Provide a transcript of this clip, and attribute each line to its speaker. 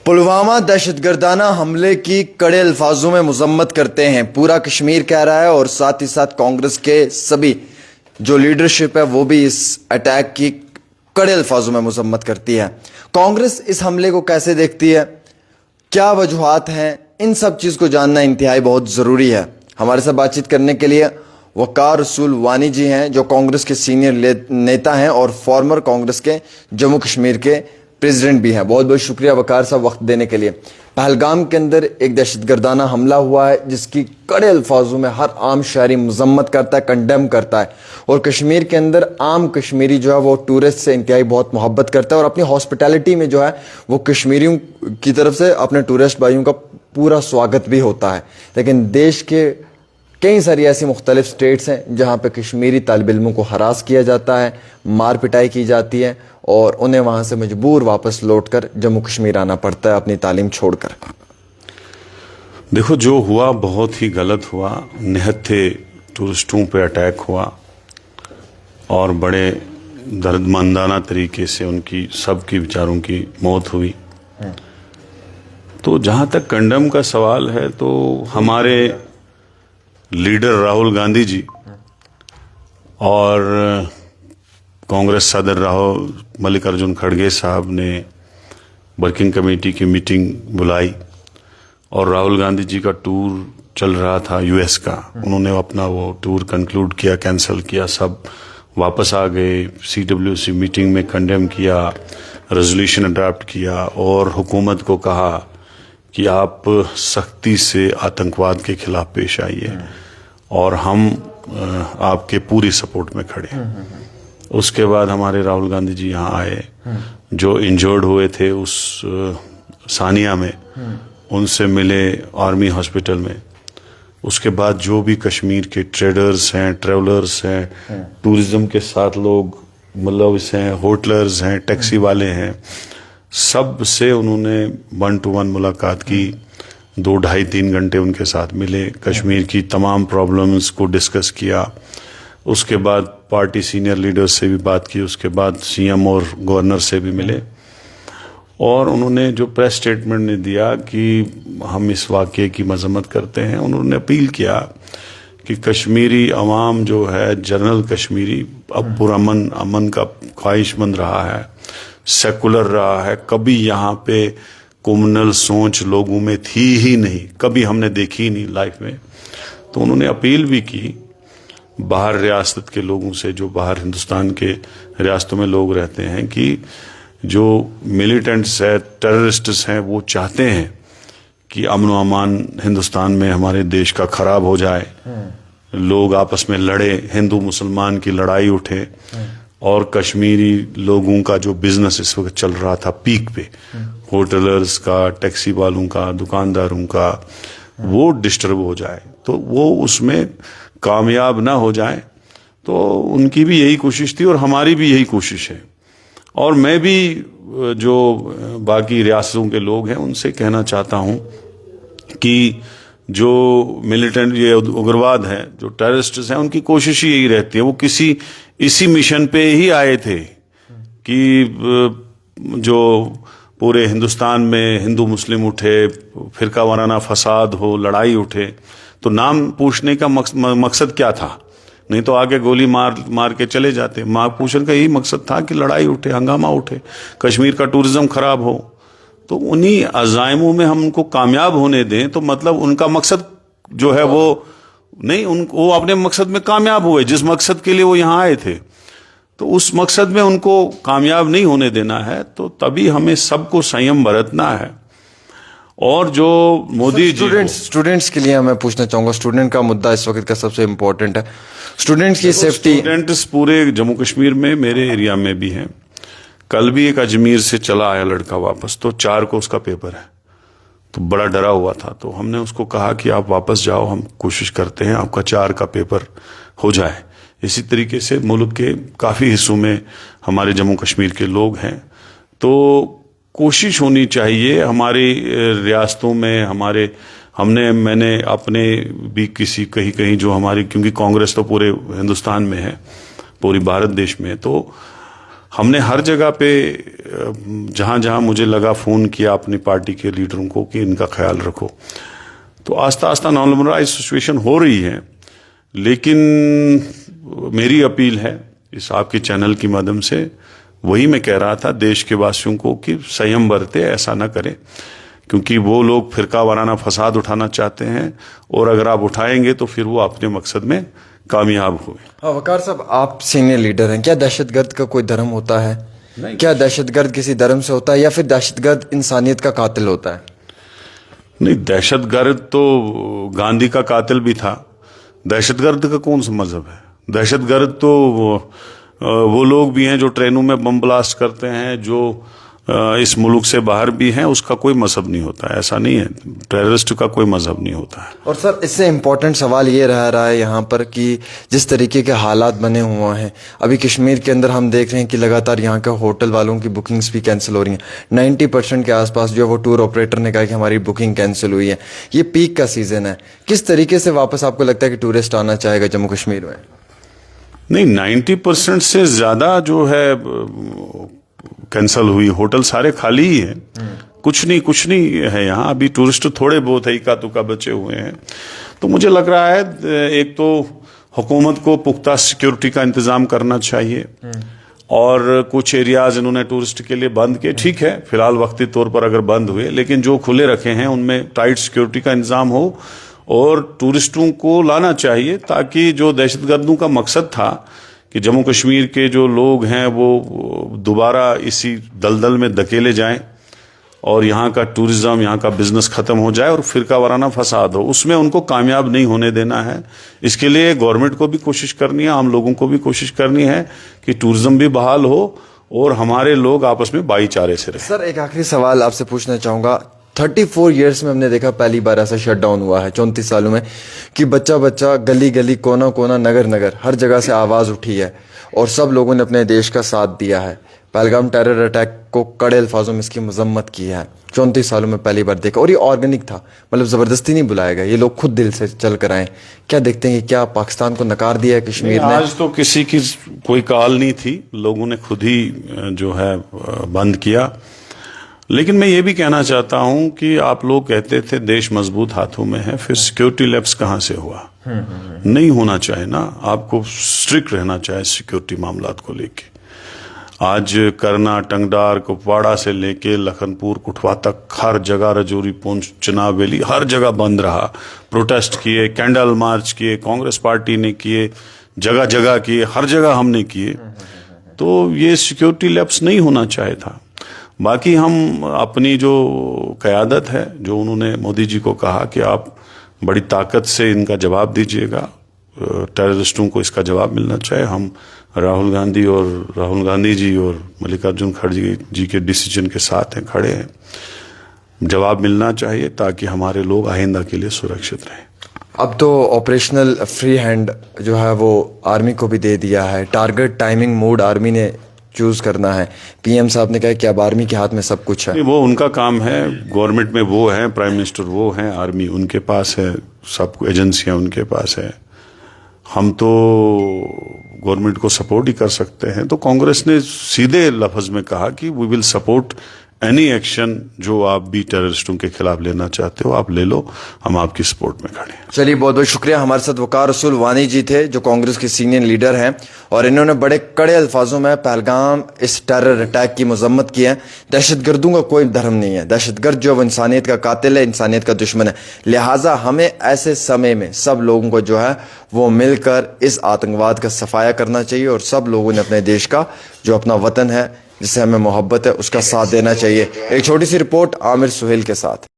Speaker 1: पुलवामा दहशतगर्दाना हमले की कड़े अल्फाजों में मजम्मत करते हैं, पूरा कश्मीर कह रहा है और साथ ही साथ कांग्रेस के सभी जो लीडरशिप है वो भी इस अटैक की कड़े अल्फाजों में मजम्मत करती है। कांग्रेस इस हमले को कैसे देखती है, क्या वजूहात हैं, इन सब चीज़ को जानना इंतहाई बहुत ज़रूरी है। हमारे साथ बातचीत करने के लिए वकार रसूल वानी जी हैं, जो कांग्रेस के सीनियर नेता हैं और फॉर्मर कांग्रेस के जम्मू कश्मीर के प्रेसिडेंट भी हैं। बहुत बहुत शुक्रिया वकार साहब वक्त देने के लिए। पहलगाम के अंदर एक दहशतगर्दाना हमला हुआ है जिसकी कड़े अल्फाजों में हर आम शहरी मजम्मत करता है, कंडेम करता है, और कश्मीर के अंदर आम कश्मीरी जो है वो टूरिस्ट से इंतहाई बहुत मोहब्बत करता है और अपनी हॉस्पिटैलिटी में जो है वो कश्मीरियों की तरफ से अपने टूरिस्ट भाइयों का पूरा स्वागत भी होता है। लेकिन देश के कई सारी ऐसी मुख्तलिफ स्टेट्स हैं जहाँ पे कश्मीरी तालिब इल्मों को हरास किया जाता है, मार पिटाई की जाती है और उन्हें वहाँ से मजबूर वापस लौटकर जम्मू कश्मीर आना पड़ता है अपनी तालीम छोड़कर।
Speaker 2: देखो, जो हुआ बहुत ही गलत हुआ। निहत्थे टूरिस्टों पे अटैक हुआ और बड़े दर्दमंदाना तरीके से उनकी सबकी बेचारों की मौत हुई। तो जहाँ तक कंडम का सवाल है, तो हमारे लीडर राहुल गांधी जी और कांग्रेस सदर राहुल मल्लिकार्जुन खड़गे साहब ने वर्किंग कमेटी की मीटिंग बुलाई और राहुल गांधी जी का टूर चल रहा था यूएस का। उन्होंने अपना वो टूर कंक्लूड किया, कैंसिल किया, सब वापस आ गए। सीडब्ल्यूसी मीटिंग में कंडेम किया, रेजोल्यूशन अडॉप्ट किया और हुकूमत को कहा कि आप सख्ती से आतंकवाद के खिलाफ पेश आइए और हम आपके पूरी सपोर्ट में खड़े हैं। उसके बाद हमारे राहुल गांधी जी यहाँ आए, जो इंजर्ड हुए थे उस सानिया में, उनसे मिले आर्मी हॉस्पिटल में। उसके बाद जो भी कश्मीर के ट्रेडर्स हैं, ट्रेवलर्स हैं, टूरिज्म के साथ लोग मतलब हैं, होटलर्स हैं, टैक्सी वाले हैं, सब से उन्होंने 1-to-1 मुलाकात की। 2-2.5-3 घंटे उनके साथ मिले, कश्मीर की तमाम प्रॉब्लम्स को डिस्कस किया। उसके बाद पार्टी सीनियर लीडर्स से भी बात की, उसके बाद सीएम और गवर्नर से भी मिले और उन्होंने जो प्रेस स्टेटमेंट ने दिया कि हम इस वाक़ये की मजम्मत करते हैं। उन्होंने अपील किया कि कश्मीरी अवाम जो है, जनरल कश्मीरी अब पुरअमन अमन का ख्वाहिशमंद रहा है, सेकुलर रहा है। कभी यहाँ पे कम्युनल सोच लोगों में थी ही नहीं, कभी हमने देखी ही नहीं लाइफ में। तो उन्होंने अपील भी की बाहर रियासत के लोगों से, जो बाहर हिंदुस्तान के रियासतों में लोग रहते हैं, कि जो मिलिटेंट्स है, टेररिस्ट्स हैं, वो चाहते हैं कि अमन व अमान हिंदुस्तान में हमारे देश का खराब हो जाए, लोग आपस में लड़े, हिंदू मुसलमान की लड़ाई उठे और कश्मीरी लोगों का जो बिजनेस इस वक्त चल रहा था पीक पे, होटलर्स का, टैक्सी वालों का, दुकानदारों का, वो डिस्टर्ब हो जाए, तो वो उसमें कामयाब ना हो जाए। तो उनकी भी यही कोशिश थी और हमारी भी यही कोशिश है। और मैं भी जो बाकी रियासतों के लोग हैं उनसे कहना चाहता हूं कि जो मिलिटेंट ये उग्रवाद है, जो टेररिस्ट्स हैं, उनकी कोशिश ही यही रहती है। वो किसी इसी मिशन पे ही आए थे कि जो पूरे हिंदुस्तान में हिंदू मुस्लिम उठे, फिरका वाराना फसाद हो, लड़ाई उठे। तो नाम पूछने का मकसद क्या था? नहीं तो आगे गोली मार के चले जाते। मां पूछने का यही मकसद था कि लड़ाई उठे, हंगामा उठे, कश्मीर का टूरिज्म खराब हो। तो उन्हीं अज़ाइमों में हम उनको कामयाब होने दें तो मतलब उनका मकसद जो है वो नहीं, वो अपने मकसद में कामयाब हुए जिस मकसद के लिए वो यहाँ आए थे। तो उस मकसद में उनको कामयाब नहीं होने देना है। तो तभी हमें सबको संयम बरतना है। और जो मोदी जी
Speaker 1: स्टूडेंट्स के लिए मैं पूछना चाहूंगा, स्टूडेंट का मुद्दा इस वक्त का सबसे इम्पोर्टेंट है, स्टूडेंट्स की सेफ्टी।
Speaker 2: स्टूडेंट्स पूरे जम्मू कश्मीर में, मेरे एरिया में भी हैं। कल भी एक अजमेर से चला आया लड़का वापस, तो 4 को उसका पेपर है, तो बड़ा डरा हुआ था। तो हमने उसको कहा कि आप वापस जाओ, हम कोशिश करते हैं आपका 4 का पेपर हो जाए। इसी तरीके से मुल्क के काफ़ी हिस्सों में हमारे जम्मू कश्मीर के लोग हैं। तो कोशिश होनी चाहिए हमारी रियासतों में, मैंने अपने भी कहीं जो हमारी, क्योंकि कांग्रेस तो पूरे हिंदुस्तान में है, पूरी भारत देश में, तो हमने हर जगह पे जहां जहां मुझे लगा फोन किया अपनी पार्टी के लीडरों को कि इनका ख्याल रखो। तो आस्ता आस्ता नॉर्मलाइज सिचुएशन हो रही है, लेकिन मेरी अपील है इस आपके चैनल के माध्यम से, वही मैं कह रहा था देश के वासियों को कि संयम बरते, ऐसा ना करें, क्योंकि वो लोग फिरका वाराना फसाद उठाना चाहते हैं और अगर आप उठाएंगे तो फिर वो अपने मकसद में कामयाब हुए।
Speaker 1: हाँ वकार साहब, आप सीनियर लीडर हैं, क्या दहशतगर्द का कोई धर्म होता है?
Speaker 2: नहीं।
Speaker 1: क्या दहशतगर्द किसी धर्म से होता है या फिर दहशतगर्द इंसानियत का कातिल होता है?
Speaker 2: नहीं, दहशतगर्द तो गांधी का कातिल भी था। दहशतगर्द का कौन सा मजहब है? दहशतगर्द तो वो लोग भी हैं जो ट्रेनों में बम ब्लास्ट करते हैं, जो इस मुल्क से बाहर भी हैं, उसका कोई मजहब नहीं होता है। ऐसा नहीं है, टेररिस्ट का कोई मजहब नहीं होता है।
Speaker 1: और सर इससे इम्पोर्टेंट सवाल ये रह रहा है यहाँ पर कि जिस तरीके के हालात बने हुए हैं अभी कश्मीर के अंदर, हम देख रहे हैं कि लगातार यहाँ के होटल वालों की बुकिंग्स भी कैंसिल हो रही हैं। 90% के आसपास जो है वो टूर ऑपरेटर ने कहा कि हमारी बुकिंग कैंसिल हुई है। ये पीक का सीजन है, किस तरीके से वापस आपको लगता है कि टूरिस्ट आना चाहेगा जम्मू कश्मीर में?
Speaker 2: नहीं, 90% से ज्यादा जो है कैंसल हुई। होटल सारे खाली ही हैं, कुछ नहीं है यहाँ। अभी टूरिस्ट थोड़े बहुत है, इक्का तुक्का बचे हुए हैं। तो मुझे लग रहा है एक तो हुकूमत को पुख्ता सिक्योरिटी का इंतजाम करना चाहिए, और कुछ एरियाज इन्होंने टूरिस्ट के लिए बंद किए। ठीक है, फिलहाल वक्ती तौर पर अगर बंद हुए, लेकिन जो खुले रखे हैं उनमें टाइट सिक्योरिटी का इंतजाम हो और टूरिस्टों को लाना चाहिए, ताकि जो दहशतगर्दों का मकसद था कि जम्मू कश्मीर के जो लोग हैं वो दोबारा इसी दलदल में धकेले जाएं और यहाँ का टूरिज्म, यहाँ का बिजनेस खत्म हो जाए और फिरका वाराना फसाद हो, उसमें उनको कामयाब नहीं होने देना है। इसके लिए गवर्नमेंट को भी कोशिश करनी है, आम लोगों को भी कोशिश करनी है कि टूरिज्म भी बहाल हो और हमारे लोग आपस में भाईचारे से रहें।
Speaker 1: सर एक आखिरी सवाल आपसे पूछना चाहूँगा। 34 ईयर्स में हमने देखा पहली बार ऐसा शटडाउन हुआ है 34 सालों में कि बच्चा गली गली कोना कोना नगर नगर हर जगह से आवाज़ उठी है और सब लोगों ने अपने देश का साथ दिया है। पहलगाम टेरर अटैक को कड़े अल्फाजों में इसकी मजम्मत की है। 34 सालों में पहली बार देखा, और ये ऑर्गेनिक था, मतलब ज़बरदस्ती नहीं बुलाया गया, ये लोग खुद दिल से चल कर आए। क्या देखते हैं कि क्या पाकिस्तान को नकार दिया है कश्मीर ने?
Speaker 2: आज तो किसी की कोई कॉल नहीं थी, लोगों ने खुद ही जो है बंद किया। लेकिन मैं ये भी कहना चाहता हूं कि आप लोग कहते थे देश मजबूत हाथों में है, फिर सिक्योरिटी लैप्स कहां से हुआ? नहीं होना चाहिए ना, आपको स्ट्रिक्ट रहना चाहिए सिक्योरिटी मामलात को लेके। आज करना, टंगडार, कुपवाड़ा से लेके लखनपुर, कुठवा तक हर जगह, रजौरी, पुंछ, चनाब वैली, हर जगह बंद रहा। प्रोटेस्ट किए, कैंडल मार्च किए, कांग्रेस पार्टी ने किए, जगह जगह किए, हर जगह हमने किए। तो ये सिक्योरिटी लैप्स नहीं होना चाहिए था। बाकी हम अपनी जो क़यादत है, जो उन्होंने मोदी जी को कहा कि आप बड़ी ताकत से इनका जवाब दीजिएगा, टेररिस्टों को इसका जवाब मिलना चाहिए। हम राहुल गांधी जी और मल्लिकार्जुन खड़गे जी के डिसीजन के साथ हैं, खड़े हैं। जवाब मिलना चाहिए ताकि हमारे लोग आइंदा के लिए सुरक्षित रहें।
Speaker 1: अब तो ऑपरेशनल फ्री हैंड जो है वो आर्मी को भी दे दिया है। टारगेट टाइमिंग मोड आर्मी ने चूज करना है। पीएम साहब ने कहा कि अब आर्मी के हाथ में सब कुछ है।
Speaker 2: वो उनका काम है, गवर्नमेंट में वो है, प्राइम मिनिस्टर वो हैं, आर्मी उनके पास है, सब एजेंसियां उनके पास है। हम तो गवर्नमेंट को सपोर्ट ही कर सकते हैं। तो कांग्रेस ने सीधे लफ्ज में कहा कि we will support any action जो आप भी टेररिस्टों के खिलाफ लेना चाहते हो, आप ले लो, हम आपकी सपोर्ट में खड़े हैं।
Speaker 1: चलिए बहुत बहुत शुक्रिया। हमारे साथ वकार रसूल वानी जी थे जो कांग्रेस के सीनियर लीडर हैं, और इन्होंने बड़े कड़े अल्फाजों में पहलगाम इस टेरर अटैक की मजम्मत की है। दहशतगर्दों का कोई धर्म नहीं है, दहशतगर्द जो वो इंसानियत का कातिल है, इंसानियत का दुश्मन है। लिहाजा हमें ऐसे समय में सब लोगों को जो है वो मिलकर इस आतंकवाद का सफाया करना चाहिए, और सब लोगों ने अपने देश का जो अपना वतन है जिससे हमें मोहब्बत है उसका साथ देना चाहिए। एक छोटी सी रिपोर्ट आमिर सुहेल के साथ।